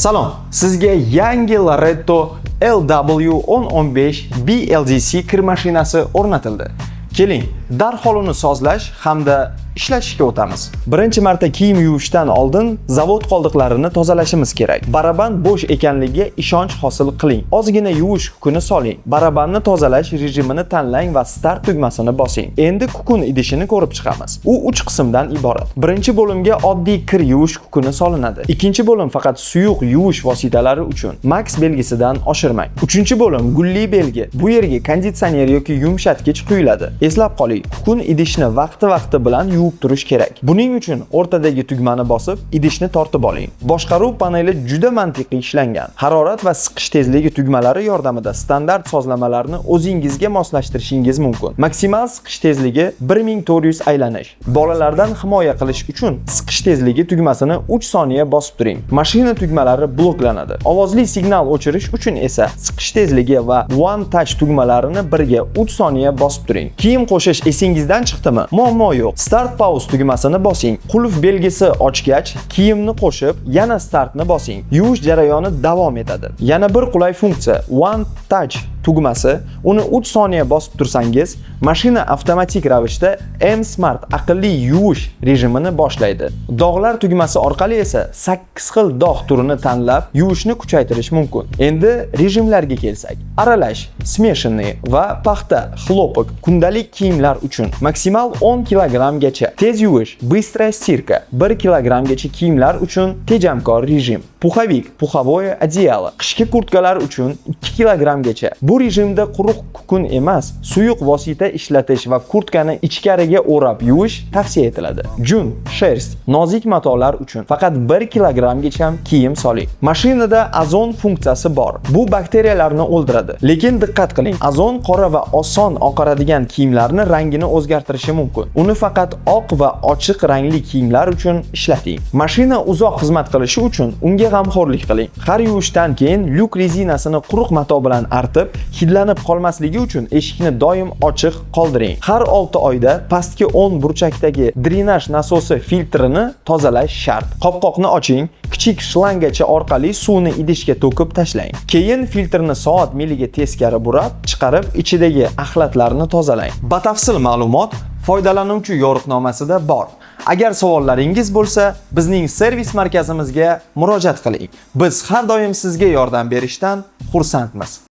Salom, sizga yangi Laretto LW1015 BLDC kir mashinasi o'rnatildi. Keling, darhol uni sozlash hamda ishlatishga o'tamiz. Birinchi marta kiyim yuvishdan oldin zavod qoldiqlarini tozalashimiz kerak. Baraban bo'sh ekanligiga ishonch hosil qiling. Ozgina yuvish kukuni soling. Barabanni tozalash rejimini tanlang va start tugmasini bosing. Endi kukun idishini ko'rib chiqamiz. U 3 qismdan iborat. Birinchi bo'limga oddiy kir yuvish kukuni solinadi. Ikkinchi bo'lim faqat suyuq yuvish vositalari uchun. Max belgisidan oshirmang. Uchinchi bo'lim gulli belgi. Bu yerga konditsioner yoki yumshatgich quyiladi. Eslab qoling, kukun idishni vaqti bilan yuvib turish kerak. Buning uchun o'rtadagi tugmani bosib, idishni tortib oling. Boshqaruv paneli juda mantiqiy ishlangan. Harorat va siqish tezligi tugmalari yordamida standart sozlamalarni o'zingizga moslashtirishingiz mumkin. Maksimal siqish tezligi 1400 aylanish. Bolalardan himoya qilish uchun siqish tezligi tugmasini 3 soniya bosib turing. Mashina tugmalari bloklanadi. Ovozli signal o'chirish uchun esa siqish tezligi va One Touch tugmalarini birga 3 soniya bosib turing. Kiyim qo'shish esingizdan chiqdimi? Muammo yo'q. Start pause tugmasini bosing. Qulf belgisi ochgach, kiyimni qo'shib, yana startni bosing. Yuvish jarayoni davom etadi. Yana bir qulay funksiya One Touch tugmasi. Uni 3 soniya bosib tursangiz, mashina avtomatik ravishda M Smart aqlli yuvish rejimini boshlaydi. Dog'lar tugmasi orqali esa 8 xil dog' turini tanlab, yuvishni kuchaytirish mumkin. Endi rejimlarga kelsak, aralash, smeshanniy va paxta, xlopok, kundalik kiyimlar uchun maksimal 10 kg-gacha. Tez yuvish, быстрая стирка 1 kg-gacha kiyimlar uchun tejamkor rejim. Puxavik, puxavoye одеяло, qishki kurtkalar uchun 2 kg-gacha. Bu rejimda quruq kukun emas, suyuq vosita ishlatish va kurtkani ichkariga o'rab yuvish tavsiya etiladi. Jun, sherst, nozik matolar uchun faqat 1 kg-gacha kiyim soling. Mashinada ozon funksiyasi bor. Bu bakteriyalarni o'ldiradi. Lekin diqqat qiling, ozon qora va oson oqaradigan kiyimlarni rangini o'zgartirishi mumkin. Uni faqat oq va ochiq rangli kiyimlar uchun ishlating. Mashina uzoq xizmat qilishi uchun unga g'amxo'rlik qiling. Har yuvishdan keyin lyuk rezinasini quruq mato bilan artib, hidlanib qolmasligi uchun eshikni doim ochiq qoldiring. Har 6 oyda pastki 10 burchakdagi drenaj nasosi filtrini tozalash shart. Qopqoqni oching, kichik shlangacha orqali suvni idishga to'kib tashlang. Keyin filtrni soat miliga teskari burab, chiqarib ichidagi axlatlarni tozalang. Batafsil ma'lumot foydalanuvchi yo'riqnomasida bor. Agar savollaringiz bo'lsa, bizning servis markazimizga murojaat qiling. Biz har doim sizga yordam berishdan xursandmiz.